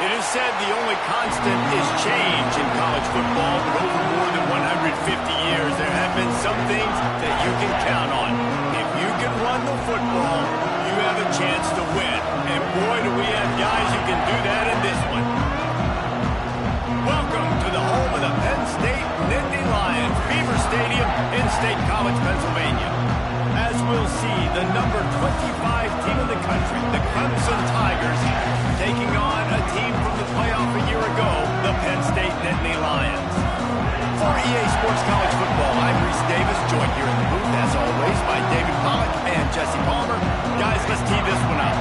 It is said the only constant is change in college football, but over more than 150 years, there have been some things that you can count on. If you can run the football, you have a chance to win. And boy, do we have guys who can do that in this one. Welcome to the home of the Penn State Nittany Lions, Beaver Stadium in State College, Pennsylvania. As we'll see, the number 25 team in the country, the Clemson Tigers, taking on a team from the playoff a year ago, the Penn State Nittany Lions. For EA Sports College Football, I'm Reese Davis, joined here in the booth, as always, by David Pollack and Jesse Palmer. Guys, let's tee this one up.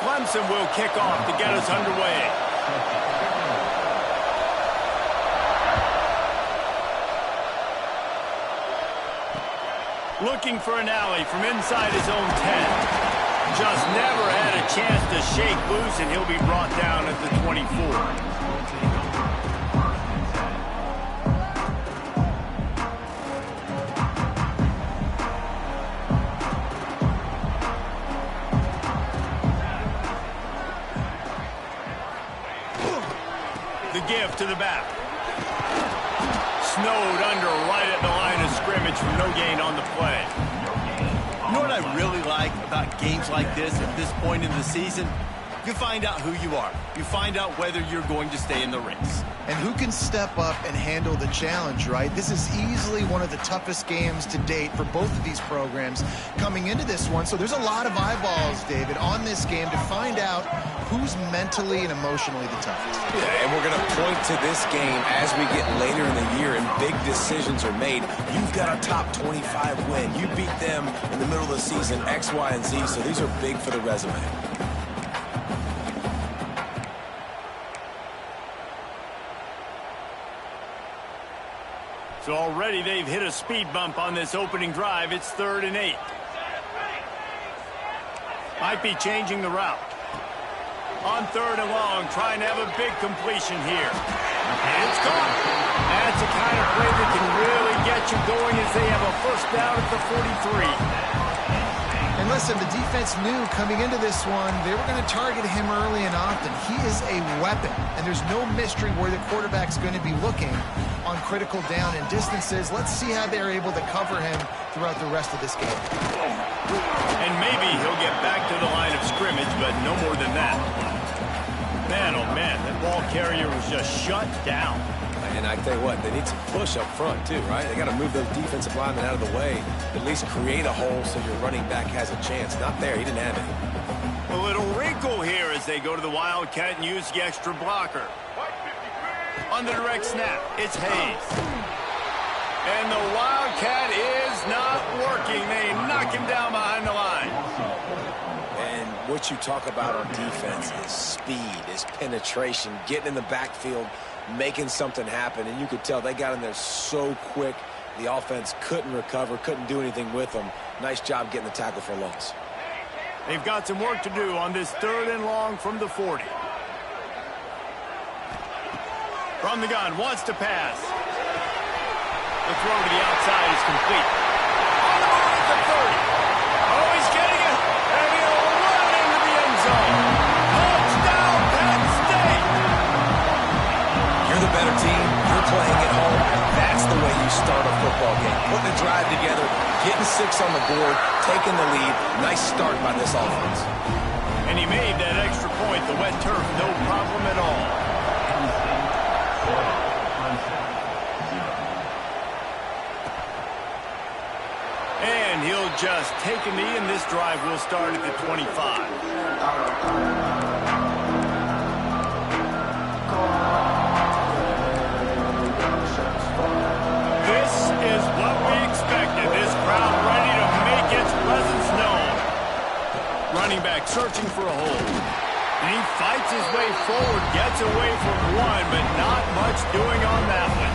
Clemson will kick off to get us underway. Looking for an alley from inside his own 10. Just never had a chance to shake loose, and he'll be brought down at the 24. The give to the back. Snowed under right at the line of scrimmage from no gain on the play. You know what I really like about games like this at this point in the season? You find out who you are. You find out whether you're going to stay in the race. And who can step up and handle the challenge, right? This is easily one of the toughest games to date for both of these programs coming into this one. So there's a lot of eyeballs, David, on this game to find out who's mentally and emotionally the toughest. Yeah, and we're going to point to this game as we get later in the year and big decisions are made. You've got a top 25 win. You beat them in the middle of the season, X, Y, and Z, so these are big for the resume. So already they've hit a speed bump on this opening drive. It's 3rd and 8. Might be changing the route. On 3rd and long, trying to have a big completion here. And it's caught. That's the kind of play that can really get you going as they have a first down at the 43. And listen, the defense knew coming into this one, they were going to target him early and often. He is a weapon, and there's no mystery where the quarterback's going to be looking on critical down and distances. Let's see how they're able to cover him throughout the rest of this game. And maybe he'll get back to the line of scrimmage, but no more than that. Man, oh man, that ball carrier was just shut down. And I tell you what, they need some push up front too, right? They got to move those defensive linemen out of the way, at least create a hole so your running back has a chance. Not there, he didn't have it. A little wrinkle here as they go to the Wildcat and use the extra blocker. On the direct snap, it's Hayes. And the Wildcat is not working. They knock him down behind the line. And what you talk about on defense is speed, is penetration, getting in the backfield, making something happen. And you could tell they got in there so quick, the offense couldn't recover, couldn't do anything with them. Nice job getting the tackle for loss. They've got some work to do on this 3rd and long from the 40. From the gun, wants to pass. The throw to the outside is complete. On the move at the 30. Oh, he's getting it. And he'll run into the end zone. Touchdown, Penn State. You're the better team. You're playing at home. That's the way you start a football game. Putting a drive together, getting 6 on the board, taking the lead. Nice start by this offense. And he made that extra point. The wet turf, no problem at all. And he'll just take a knee, and this drive will start at the 25. This is what we expected. This crowd ready to make its presence known. Running back searching for a hole. And he fights his way forward, gets away from one, but not much doing on that one.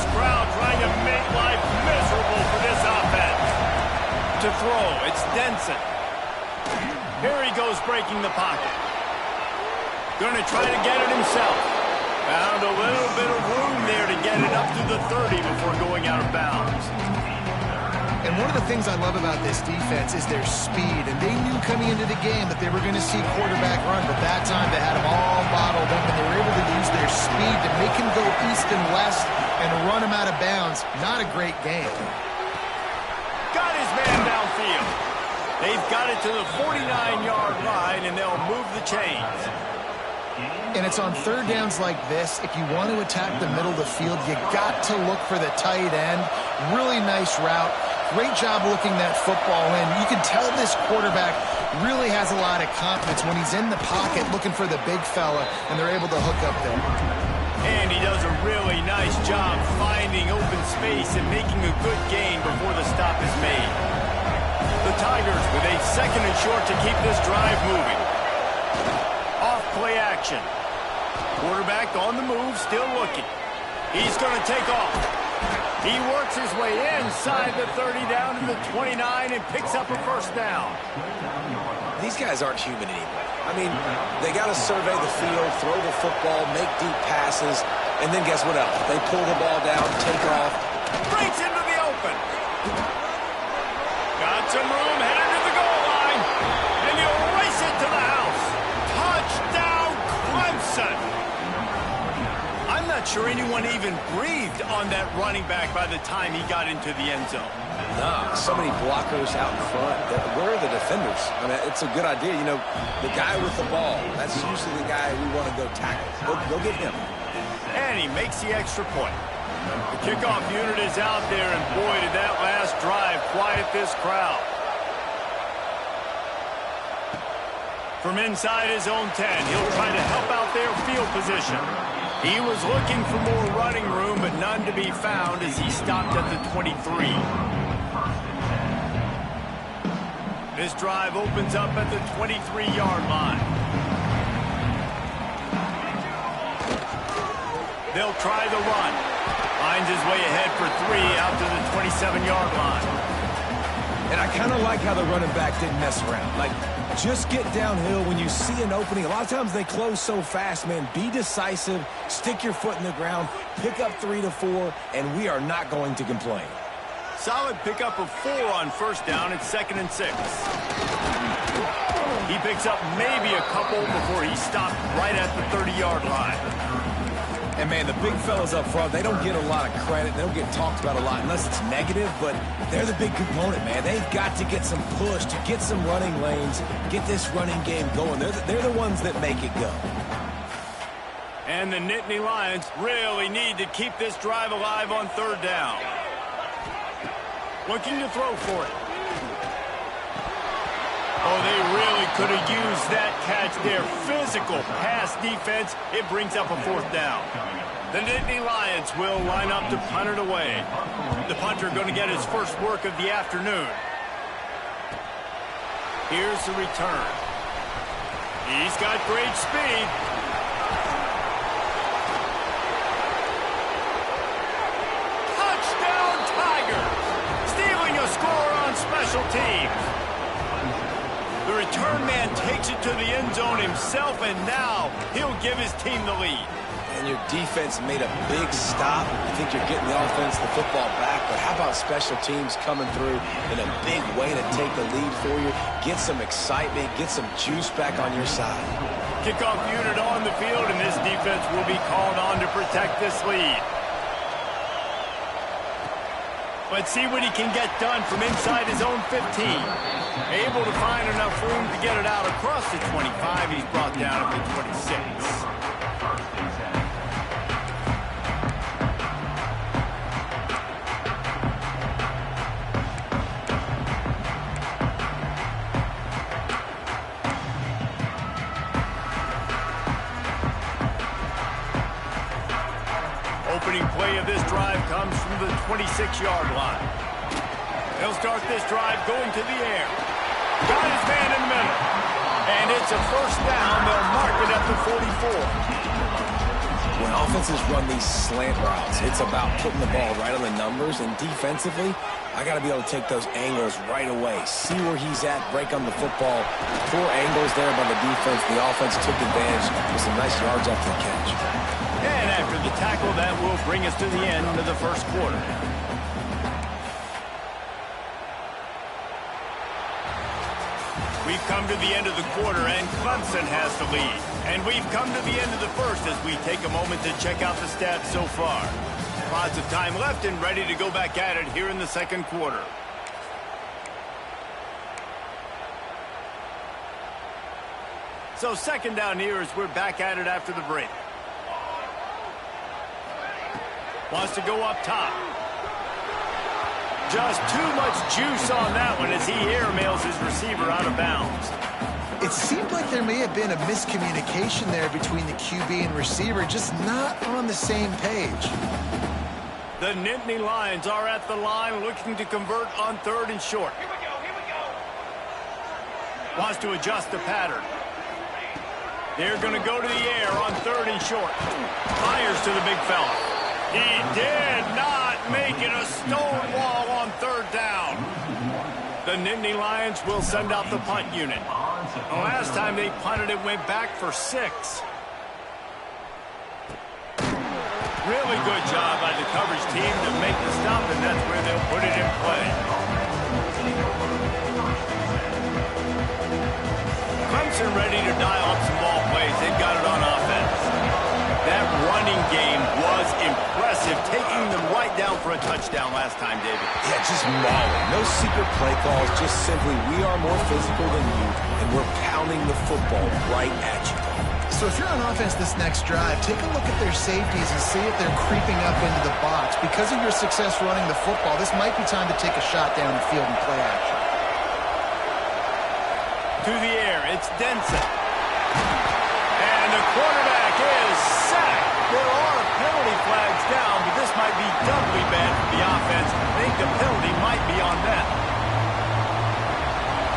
this crowd trying to make life miserable for this offense. To throw, it's Denson. Here he goes breaking the pocket. Going to try to get it himself. Found a little bit of room there to get it up to the 30 before going out of bounds. And one of the things I love about this defense is their speed. And they knew coming into the game that they were going to see quarterback run, but that time they had them all bottled up, and they were able to use their speed to make him go east and west and run him out of bounds. Not a great game. Got his man downfield. They've got it to the 49-yard line, and they'll move the chains. And it's on third downs like this. If you want to attack the middle of the field, you got to look for the tight end. Really nice route. Great job looking that football in. You can tell this quarterback really has a lot of confidence when he's in the pocket looking for the big fella, and they're able to hook up there. And he does a really nice job finding open space and making a good gain before the stop is made. The Tigers with a second and short to keep this drive moving. Off play action. Quarterback on the move, still looking. He's going to take off. He works his way inside the 30 down to the 29 and picks up a first down. These guys aren't human anymore. I mean, they got to survey the field, throw the football, make deep passes, and then guess what else? They pull the ball down, take off. Breaks into the open. Got some room, headed to the goal line, and he'll race it to the house. Touchdown, Clemson. I'm not sure anyone even breathed on that running back by the time he got into the end zone. Nah, so many blockers out in front. Where are the defenders? I mean, it's a good idea. You know, the guy with the ball, that's usually the guy we want to go tackle. Go get him. And he makes the extra point. The kickoff unit is out there, and boy, did that last drive quiet this crowd. From inside his own 10, he'll try to help out their field position. He was looking for more running room, but none to be found as he stopped at the 23. This drive opens up at the 23-yard line. They'll try the run. Finds his way ahead for 3 out to the 27-yard line. And I kind of like how the running back didn't mess around. Like, just get downhill when you see an opening. A lot of times they close so fast, man. Be decisive, stick your foot in the ground, pick up 3 to 4, and we are not going to complain. Solid pickup of 4 on first down. It's 2nd and 6. He picks up maybe a couple before he stopped right at the 30-yard line. And, man, the big fellas up front, they don't get a lot of credit. They don't get talked about a lot unless it's negative, but they're the big component, man. They've got to get some push, to get some running lanes, get this running game going. They're the ones that make it go. And the Nittany Lions really need to keep this drive alive on third down. Looking to throw for it. Oh, they really could have used that catch there. Physical pass defense. It brings up a 4th down. The Nittany Lions will line up to punt it away. The punter going to get his first work of the afternoon. Here's the return. He's got great speed. Touchdown, Tigers! Stealing a score on special teams. The return man takes it to the end zone himself, and now he'll give his team the lead. And your defense made a big stop. I think you're getting the offense, the football back, but how about special teams coming through in a big way to take the lead for you? Get some excitement, get some juice back on your side. Kickoff unit on the field, and this defense will be called on to protect this lead. Let's see what he can get done from inside his own 15. Able to find enough room to get it out across the 25. He's brought down at the 26. Opening play of this drive comes from the 26-yard line. He'll start this drive going to the air. Got his man in the middle. And it's a first down. They'll mark it at the 44. Well, offenses run these slant routes, it's about putting the ball right on the numbers, and defensively, I got to be able to take those angles right away. See where he's at, break on the football. Poor angles there by the defense. The offense took advantage with some nice yards after the catch. And after the tackle, that will bring us to the end of the first quarter. We've come to the end of the quarter, and Clemson has the lead. And we've come to the end of the first as we take a moment to check out the stats so far. Lots of time left and ready to go back at it here in the second quarter. So second down here as we're back at it after the break. Wants to go up top. Just too much juice on that one as he airmails his receiver out of bounds. It seemed like there may have been a miscommunication there between the QB and receiver, just not on the same page. The Nittany Lions are at the line looking to convert on 3rd and short. Here we go. Wants to adjust the pattern. They're going to go to the air on 3rd and short. Fires to the big fella. He did not make it a stone wall on 3rd down. The Nittany Lions will send out the punt unit. The last time they punted, it went back for 6. Really good job by the coverage team to make the stop, and that's where they'll put it in play. Clemson ready to dial up some ball plays. They've got it on offense. That running game was impressive, taking them right down for a touchdown last time, David. Yeah, just mauling. No secret play calls, just simply we are more physical than you, and we're pounding the football right at you. So if you're on offense this next drive, take a look at their safeties and see if they're creeping up into the box. Because of your success running the football, this might be time to take a shot down the field and play action. To the air, it's Denson. And the quarterback is sacked. There are penalty flags down, but this might be doubly bad for the offense. I think the penalty might be on them.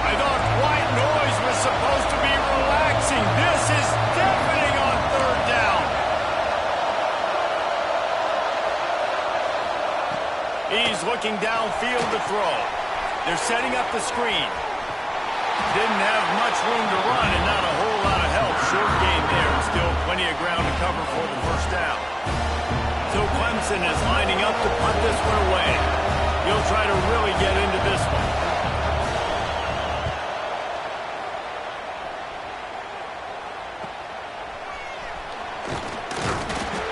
I thought white noise was supposed to be relaxing. This is deafening on 3rd down. He's looking downfield to throw. They're setting up the screen. Didn't have much room to run and not a whole lot of help. Short game there and still plenty of ground to cover for the first down. So Clemson is lining up to punt this one away. He'll try to really get into this one.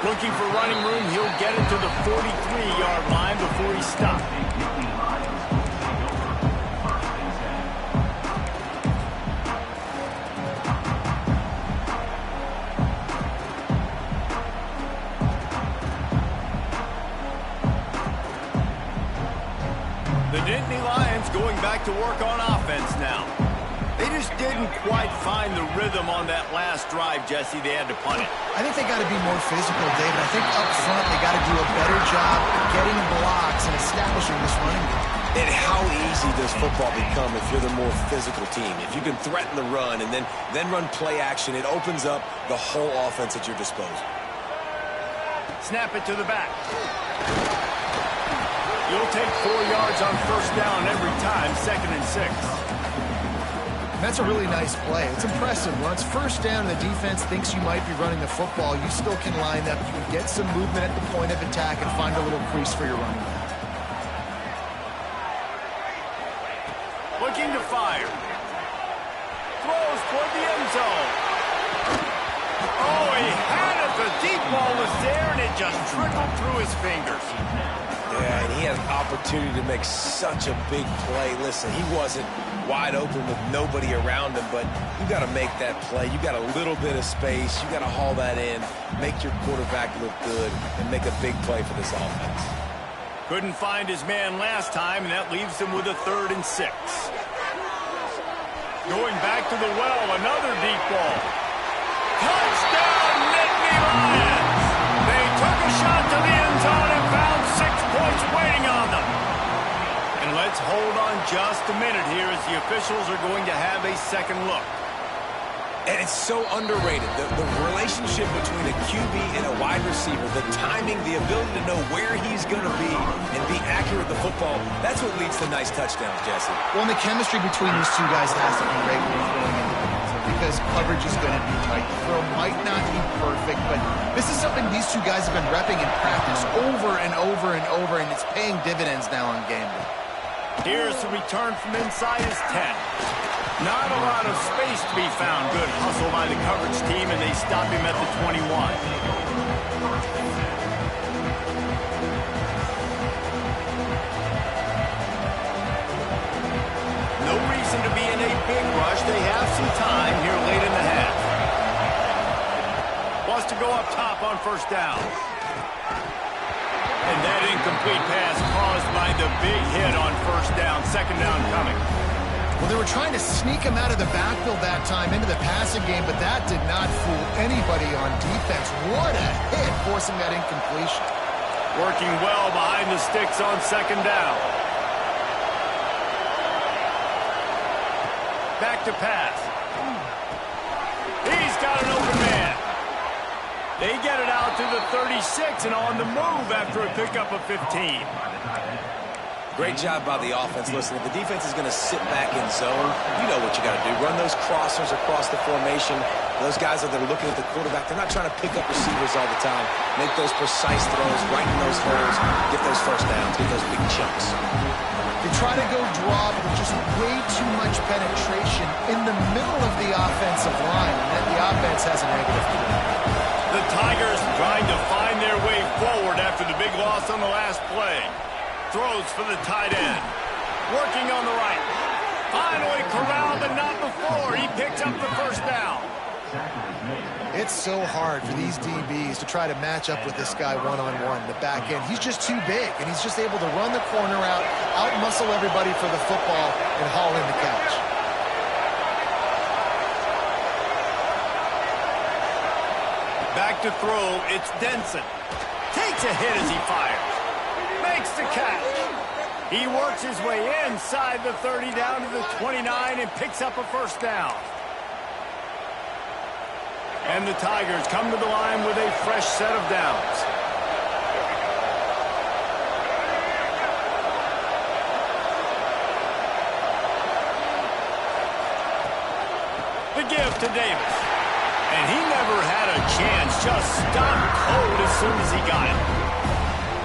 Looking for running room, he'll get it to the 43-yard line before he stopped. The Nittany Lions going back to work on offense now. They just didn't quite find the rhythm on that last drive, Jesse. They had to punt it. I think they got to be more physical, David. I think up front they got to do a better job getting blocks and establishing this running game. And how easy does football become if you're the more physical team? If you can threaten the run and then run play action, it opens up the whole offense at your disposal. Snap it to the back. You'll take 4 yards on 1st down every time, 2nd and 6. That's a really nice play. It's impressive. When it's 1st down and the defense thinks you might be running the football, you still can line up. You can get some movement at the point of attack and find a little crease for your running back. Looking to fire. Throws toward the end zone. Oh, he had it. The deep ball was there, and it just trickled through his fingers. Yeah, and he had an opportunity to make such a big play. Listen, he wasn't wide open with nobody around him, but you got to make that play. You got a little bit of space. You got to haul that in, make your quarterback look good, and make a big play for this offense. Couldn't find his man last time, and that leaves him with a 3rd and 6. Going back to the well, another deep ball. Touchdown, Nittany Lions! They took a shot to the end zone and found 6 points waiting on them. And let's hold on just a minute here as the officials are going to have a second look. And it's so underrated. The relationship between a QB and a wide receiver, the timing, the ability to know where he's going to be and be accurate with the football, that's what leads to nice touchdowns, Jesse. Well, and the chemistry between these two guys has to be great when you're throwing into the end zone because coverage is going to be tight. The throw might not be perfect, but this is something these two guys have been repping in practice over and over and over, and it's paying dividends now on game day. Here's the return from inside his 10. Not a lot of space to be found. Good hustle by the coverage team, and they stop him at the 21. No reason to be in a big rush. They have some time here late in the half. Wants to go up top on first down. And that incomplete pass caused by the big hit on first down. Second down coming. Well, they were trying to sneak him out of the backfield that time into the passing game, but that did not fool anybody on defense. What a hit, forcing that incompletion. Working well behind the sticks on second down. Back to pass. He's got an open man. They get it out to the 36 and on the move after a pickup of 15. Great job by the offense. Listen, if the defense is going to sit back in zone, you know what you got to do. Run those crossers across the formation. Those guys that are looking at the quarterback, they're not trying to pick up receivers all the time. Make those precise throws, right in those holes, get those first downs, get those big chunks. They try to go draw, but there's just way too much penetration in the middle of the offensive line, and then the offense has a negative play. The Tigers trying to find their way forward after the big loss on the last play. Throws for the tight end. Working on the right. Finally corralled, but not before. He picks up the first down. It's so hard for these DBs to try to match up with this guy one-on-one, the back end. He's just too big, and he's just able to run the corner out-muscle everybody for the football, and haul in the catch. Back to throw, it's Denson. Takes a hit as he fires. Makes the catch. He works his way inside the 30 down to the 29 and picks up a first down. And the Tigers come to the line with a fresh set of downs. The give to Davis. And he never had a chance, just stopped cold as soon as he got it.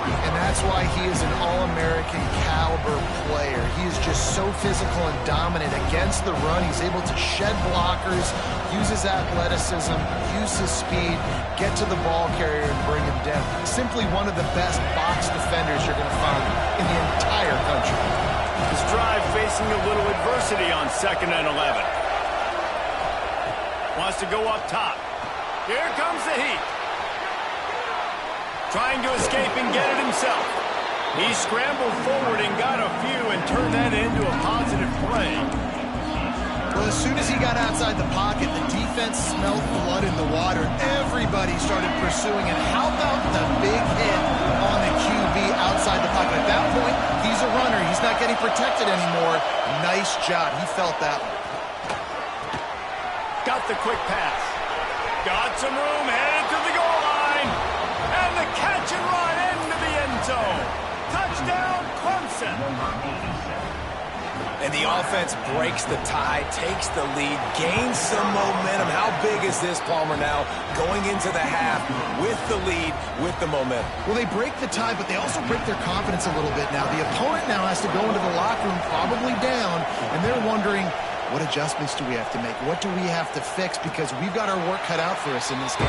And that's why he is an All-American caliber player. He is just so physical and dominant against the run. He's able to shed blockers, use his athleticism, use his speed, get to the ball carrier and bring him down. Simply one of the best box defenders you're going to find in the entire country. This drive facing a little adversity on 2nd and 11. Wants to go up top. Here comes the heat. Trying to escape and get it himself. He scrambled forward and got a few and turned that into a positive play. Well, as soon as he got outside the pocket, the defense smelled blood in the water. Everybody started pursuing it. How about the big hit on the QB outside the pocket? At that point, he's a runner. He's not getting protected anymore. Nice job. He felt that one. Got the quick pass. Got some room, headed to the goal line. And the catch and run into the end zone. Touchdown, Clemson. And the offense breaks the tie, takes the lead, gains some momentum. How big is this, Palmer, now going into the half with the lead, with the momentum? Well, they break the tie, but they also break their confidence a little bit now. The opponent now has to go into the locker room probably down, and they're wondering, what adjustments do we have to make? What do we have to fix? Because we've got our work cut out for us in this game.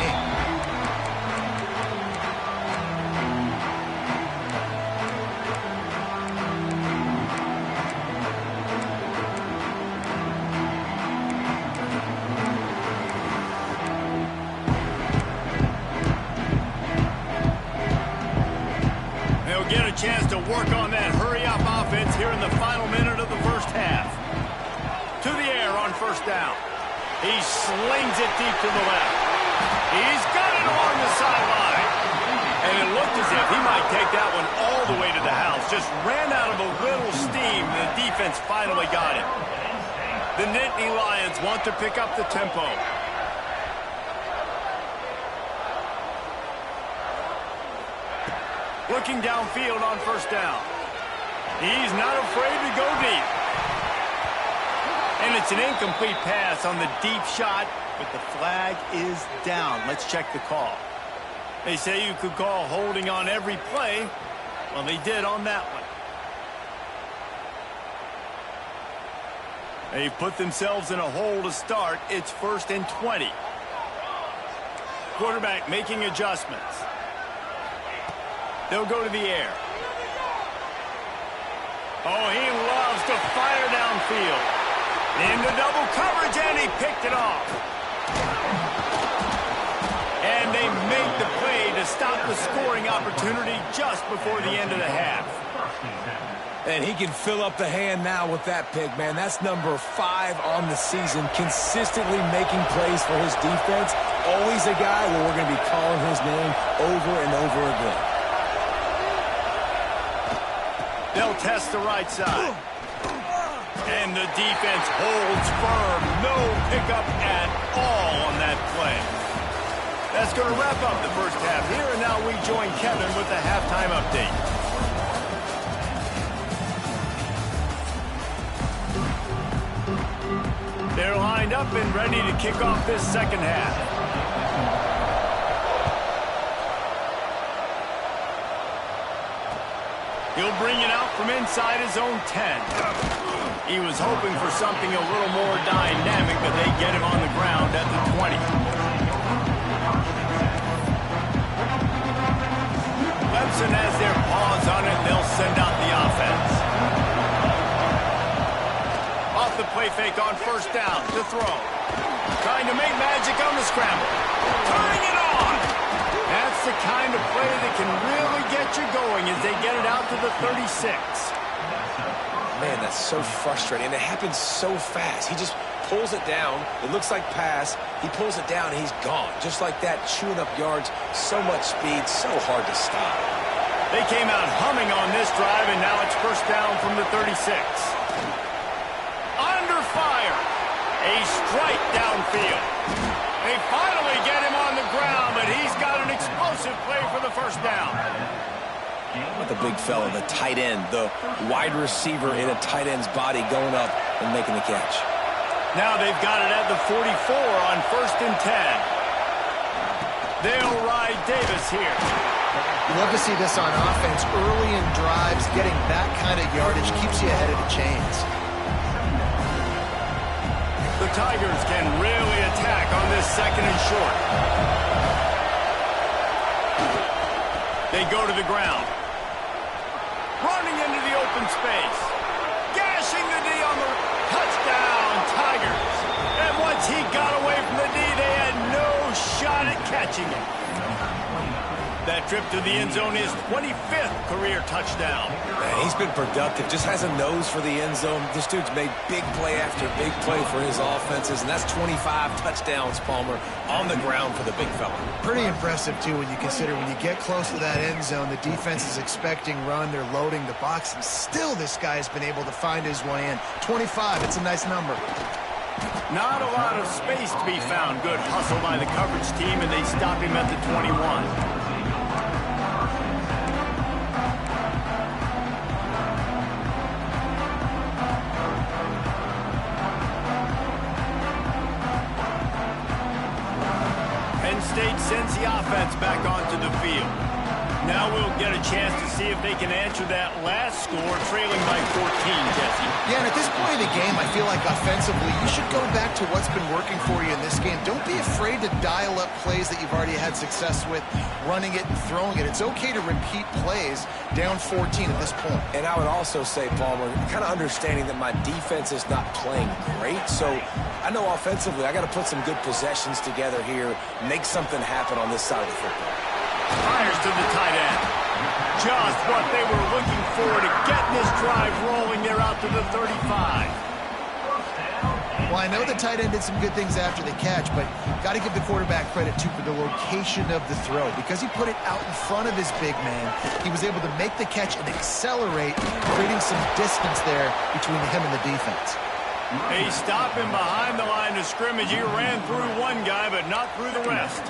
They'll get a chance to work on that hurry-up offense here in the final minute of the first half. To the air on first down. He slings it deep to the left. He's got it along the sideline. And it looked as if he might take that one all the way to the house. Just ran out of a little steam. The defense finally got it. The Nittany Lions want to pick up the tempo. Looking downfield on first down. He's not afraid to go deep. And it's an incomplete pass on the deep shot, but the flag is down. Let's check the call. They say you could call holding on every play. Well, they did on that one. They've put themselves in a hole to start. It's 1st and 20. Quarterback making adjustments. They'll go to the air. Oh, he loves to fire downfield. Into double coverage, and he picked it off. And they make the play to stop the scoring opportunity just before the end of the half. And he can fill up the hand now with that pick, man. That's number 5 on the season, consistently making plays for his defense. Always a guy where we're going to be calling his name over and over again. They'll test the right side. And the defense holds firm. No pickup at all on that play. That's going to wrap up the first half here, and now we join Kevin with the halftime update. They're lined up and ready to kick off this second half. He'll bring it out from inside his own 10. He was hoping for something a little more dynamic, but they get him on the ground at the 20. Clemson has their paws on it. They'll send out the offense. Off the play fake on first down to throw. Trying to make magic on the scramble. Turning it on. That's the kind of play that can really get you going as they get it out to the 36. Man, that's so frustrating. And it happens so fast. He just pulls it down. It looks like pass. He pulls it down, and he's gone. Just like that, chewing up yards. So much speed, so hard to stop. They came out humming on this drive, and now it's first down from the 36. Under fire. A strike downfield. They finally get him on the ground, but he's got an explosive play for the first down. The big fella, the tight end, the wide receiver in a tight end's body going up and making the catch. Now they've got it at the 44 on 1st and 10. They'll ride Davis here. You love to see this on offense. Early in drives, getting that kind of yardage keeps you ahead of the chains. The Tigers can really attack on this 2nd and short. They go to the ground. Running into the open space. Gashing the D on the touchdown, Tigers. And once he got away from the D, they had no shot at catching him. That trip to the end zone is 25th career touchdown. Man, he's been productive. Just has a nose for the end zone. This dude's made big play after big play for his offenses, and that's 25 touchdowns, Palmer, on the ground for the big fella. Pretty impressive, too, when you consider when you get close to that end zone, the defense is expecting run, they're loading the box, and still this guy has been able to find his way in. 25, it's a nice number. Not a lot of space to be found. Good hustle by the coverage team, and they stop him at the 21. Penn State sends the offense back onto the field. Now we'll get a chance to see if they can answer that last score, trailing by 14, Jesse. Yeah, and at this point in the game, I feel like offensively, you should go back to what's been working for you in this game. Don't be afraid to dial up plays that you've already had success with, running it and throwing it. It's okay to repeat plays down 14 at this point. And I would also say, Palmer, kind of understanding that my defense is not playing great, so I know offensively I got to put some good possessions together here, make something happen on this side of the football. Fires to the tight end. Just what they were looking for to get this drive rolling. They're out to the 35. Well, I know the tight end did some good things after the catch, but got to give the quarterback credit, too, for the location of the throw. Because he put it out in front of his big man, he was able to make the catch and accelerate, creating some distance there between him and the defense. They stop him behind the line of scrimmage. He ran through one guy, but not through the rest.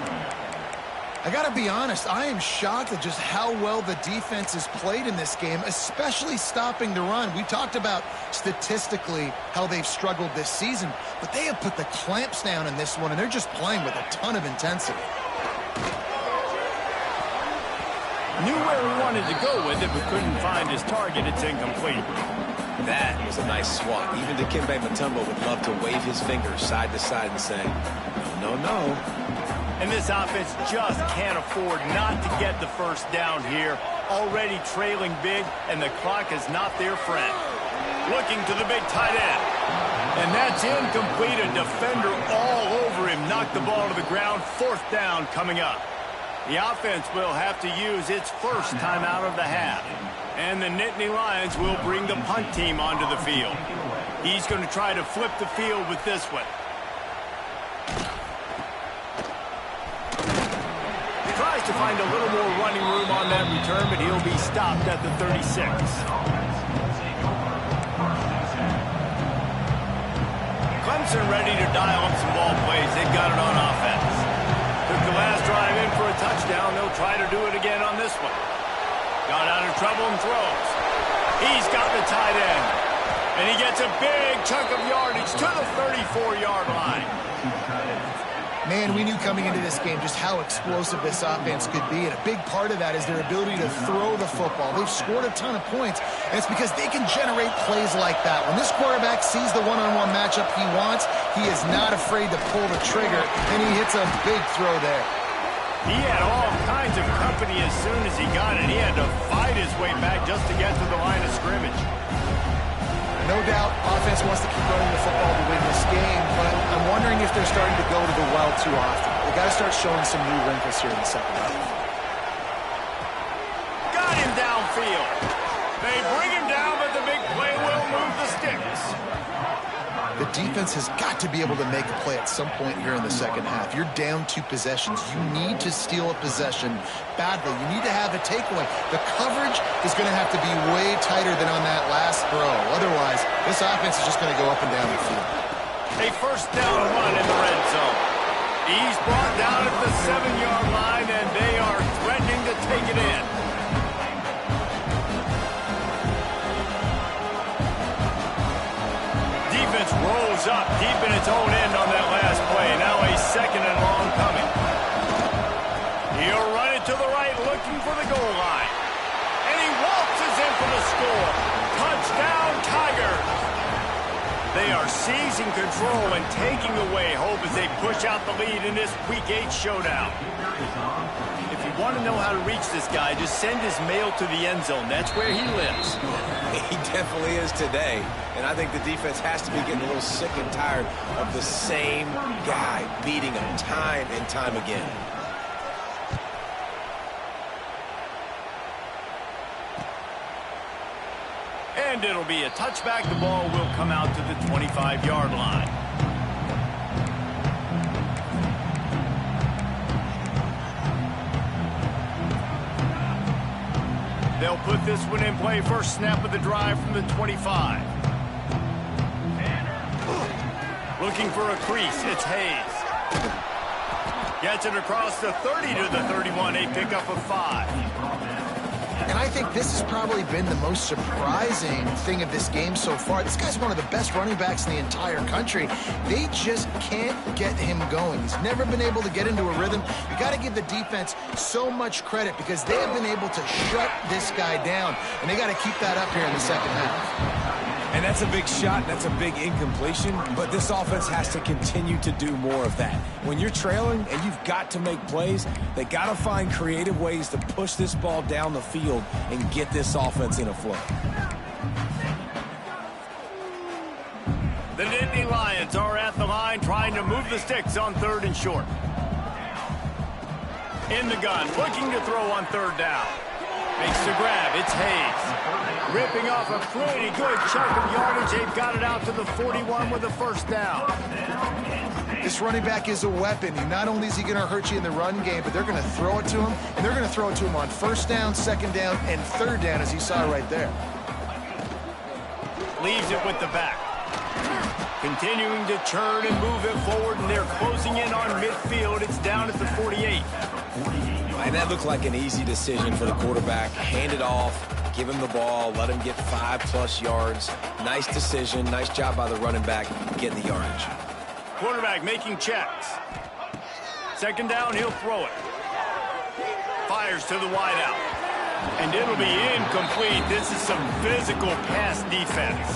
I got to be honest, I am shocked at just how well the defense has played in this game, especially stopping the run. We talked about statistically how they've struggled this season, but they have put the clamps down in this one, and they're just playing with a ton of intensity. Knew where he wanted to go with it, but couldn't find his target. It's incomplete. That was a nice swat. Even Dikembe Mutombo would love to wave his fingers side to side and say, no, no. And this offense just can't afford not to get the first down here. Already trailing big, and the clock is not their friend. Looking to the big tight end. And that's incomplete. A defender all over him. Knocked the ball to the ground. 4th down coming up. The offense will have to use its first timeout of the half. And the Nittany Lions will bring the punt team onto the field. He's going to try to flip the field with this one. Tries to find a little more running room on that return, but he'll be stopped at the 36. Clemson ready to dial up some ball plays. They've got it on offense. Took the last drive in for a touchdown. They'll try to do it again on this one. Got out of trouble and throws. He's got the tight end. And he gets a big chunk of yardage to the 34-yard line. Man, we knew coming into this game just how explosive this offense could be, and a big part of that is their ability to throw the football. They've scored a ton of points, and it's because they can generate plays like that. When this quarterback sees the one-on-one matchup he wants, he is not afraid to pull the trigger, and he hits a big throw there. He had all kinds of company as soon as he got it. He had to fight his way back just to get to the line of scrimmage. No doubt, offense wants to keep running the football to win this game, but I'm wondering if they're starting to go to the well too often. They got to start showing some new wrinkles here in the second half. Got him downfield. They bring him down, but the big play will move the sticks. The defense has got to be able to make a play at some point here in the second half. You're down 2 possessions. You need to steal a possession badly. You need to have a takeaway. The coverage is going to have to be way tighter than on that last throw. Otherwise, this offense is just going to go up and down the field. A first down run in the red zone. He's brought down at the 7-yard line, and they are threatening to take it in. Defense rolls up deep in its own end on that last play. Now a 2nd and long coming. He'll run it to the right, looking for the goal line. And he waltzes in for the score. Touchdown, Tigers. They are seizing control and taking away hope as they push out the lead in this Week 8 showdown. If you want to know how to reach this guy, just send his mail to the end zone. That's where he lives. He definitely is today. And I think the defense has to be getting a little sick and tired of the same guy beating them time and time again. And it'll be a touchback. The ball will come out to the 25-yard line. They'll put this one in play. First snap of the drive from the 25. Looking for a crease. It's Hayes. Gets it across the 30 to the 31. A pickup of 5. And I think this has probably been the most surprising thing of this game so far. This guy's one of the best running backs in the entire country. They just can't get him going. He's never been able to get into a rhythm. You got to give the defense so much credit because they have been able to shut this guy down, and they got to keep that up here in the second half. And that's a big shot, that's a big incompletion, but this offense has to continue to do more of that. When you're trailing and you've got to make plays, they got to find creative ways to push this ball down the field and get this offense in a flow. The Nittany Lions are at the line trying to move the sticks on 3rd and short. In the gun, looking to throw on 3rd down. Makes the grab, it's Hayes. Ripping off a pretty good chunk of yardage. They've got it out to the 41 with a first down. This running back is a weapon. Not only is he going to hurt you in the run game, but they're going to throw it to him, and they're going to throw it to him on 1st down, 2nd down, and 3rd down, as you saw right there. Leaves it with the back. Continuing to churn and move it forward, and they're closing in on midfield. It's down at the 48. And that looked like an easy decision for the quarterback. Hand it off, give him the ball, let him get 5+ yards. Nice decision. Nice job by the running back getting the yardage. Quarterback making checks. Second down, he'll throw it. Fires to the wideout. And it'll be incomplete. This is some physical pass defense.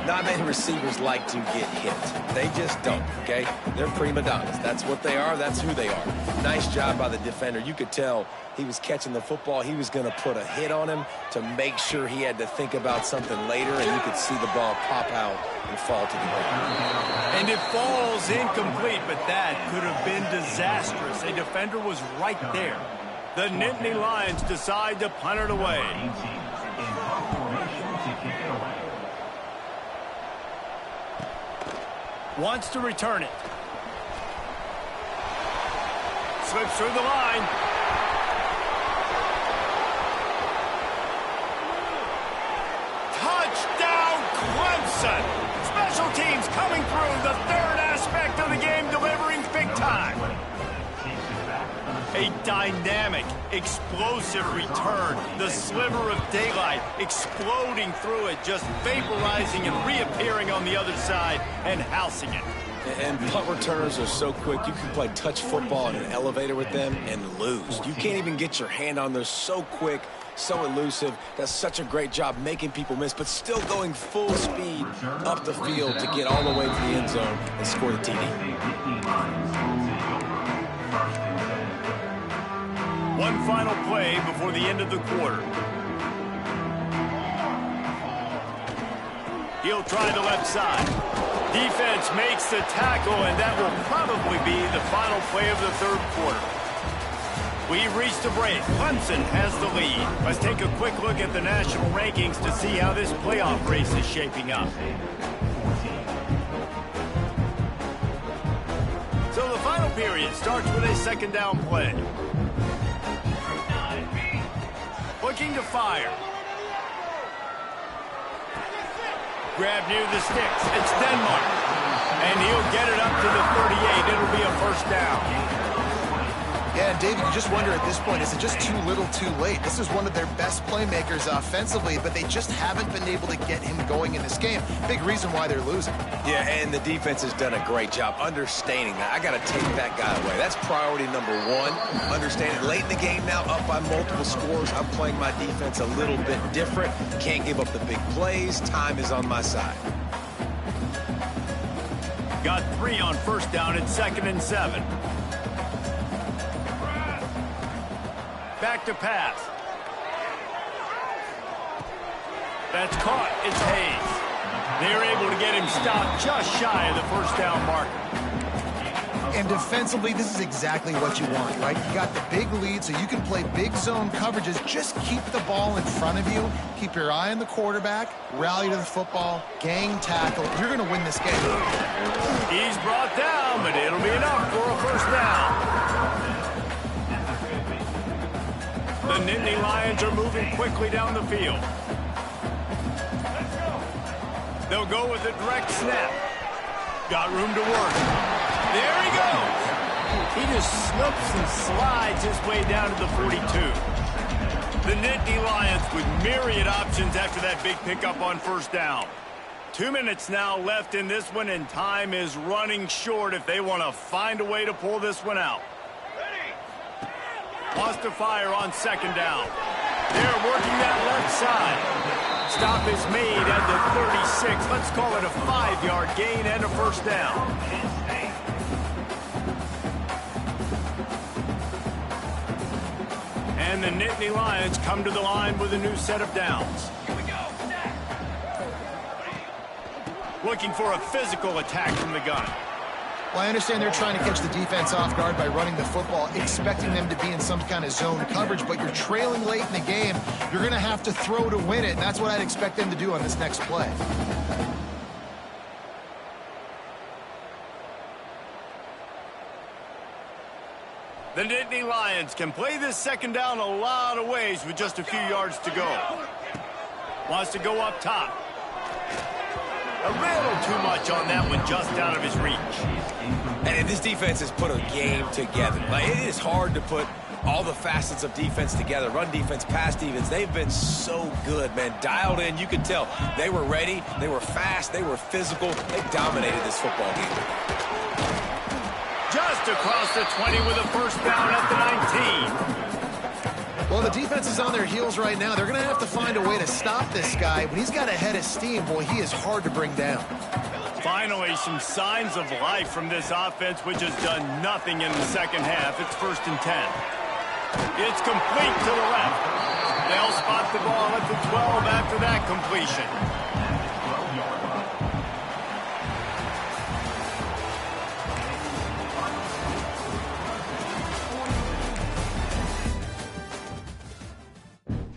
Not many receivers like to get hit. They just don't, okay? They're prima donnas. That's what they are. That's who they are. Nice job by the defender. You could tell he was catching the football. He was going to put a hit on him to make sure he had to think about something later, and you could see the ball pop out and fall to the ground. And it falls incomplete, but that could have been disastrous. A defender was right there. The Nittany Lions decide to punt it away. Wants to return it. Slips through the line. Touchdown, Clemson! Special teams coming through, the third aspect of the game, delivering big time. A dynamic, explosive return. The sliver of daylight exploding through it, just vaporizing and reappearing on the other side and housing it. And punt returners are so quick. You can play touch football in an elevator with them and lose. You can't even get your hand on them. They're so quick, so elusive. Does such a great job making people miss, but still going full speed up the field to get all the way to the end zone and score the TD. One final play before the end of the quarter. He'll try the left side. Defense makes the tackle, and that will probably be the final play of the third quarter. We've reached a break. Clemson has the lead. Let's take a quick look at the national rankings to see how this playoff race is shaping up. So the final period starts with a second down play. Looking to fire. Grab near the sticks. It's Denmark. And he'll get it up to the 38. It'll be a first down. Yeah, and David, you just wonder at this point, is it just too little too late? This is one of their best playmakers offensively, but they just haven't been able to get him going in this game. Big reason why they're losing. Yeah, and the defense has done a great job understanding that. I got to take that guy away. That's priority number one. Understanding late in the game now, up by multiple scores. I'm playing my defense a little bit different. Can't give up the big plays. Time is on my side. Got 3 on first down. It's 2nd and 7. Back to pass. That's caught. It's Hayes. They're able to get him stopped just shy of the first down marker. And defensively, this is exactly what you want, right? You got the big lead, so you can play big zone coverages. Just keep the ball in front of you. Keep your eye on the quarterback. Rally to the football. Gang tackle. You're going to win this game. He's brought down, but it'll be enough for a first down. The Nittany Lions are moving quickly down the field. They'll go with a direct snap. Got room to work. There he goes. He just slips and slides his way down to the 42. The Nittany Lions with myriad options after that big pickup on first down. 2 minutes now left in this one, and time is running short if they want to find a way to pull this one out. Wants to fire on second down. They're working that left side. Stop is made at the 36. Let's call it a 5-yard gain and a first down. And the Nittany Lions come to the line with a new set of downs. Looking for a physical attack from the gun. Well, I understand they're trying to catch the defense off guard by running the football, expecting them to be in some kind of zone coverage, but you're trailing late in the game. You're going to have to throw to win it, and that's what I'd expect them to do on this next play. The Nittany Lions can play this second down a lot of ways with just a few yards to go. Wants to go up top. A little too much on that one, just out of his reach. And this defense has put a game together. Like, it is hard to put all the facets of defense together. Run defense, pass defense. They've been so good, man. Dialed in. You could tell they were ready. They were fast. They were physical. They dominated this football game. Just across the 20 with a first down at the 19. Well, the defense is on their heels right now. They're going to have to find a way to stop this guy. When he's got a head of steam, boy, he is hard to bring down. Finally, some signs of life from this offense, which has done nothing in the second half. It's 1st and 10. It's complete to the left. They'll spot the ball at the 12 after that completion.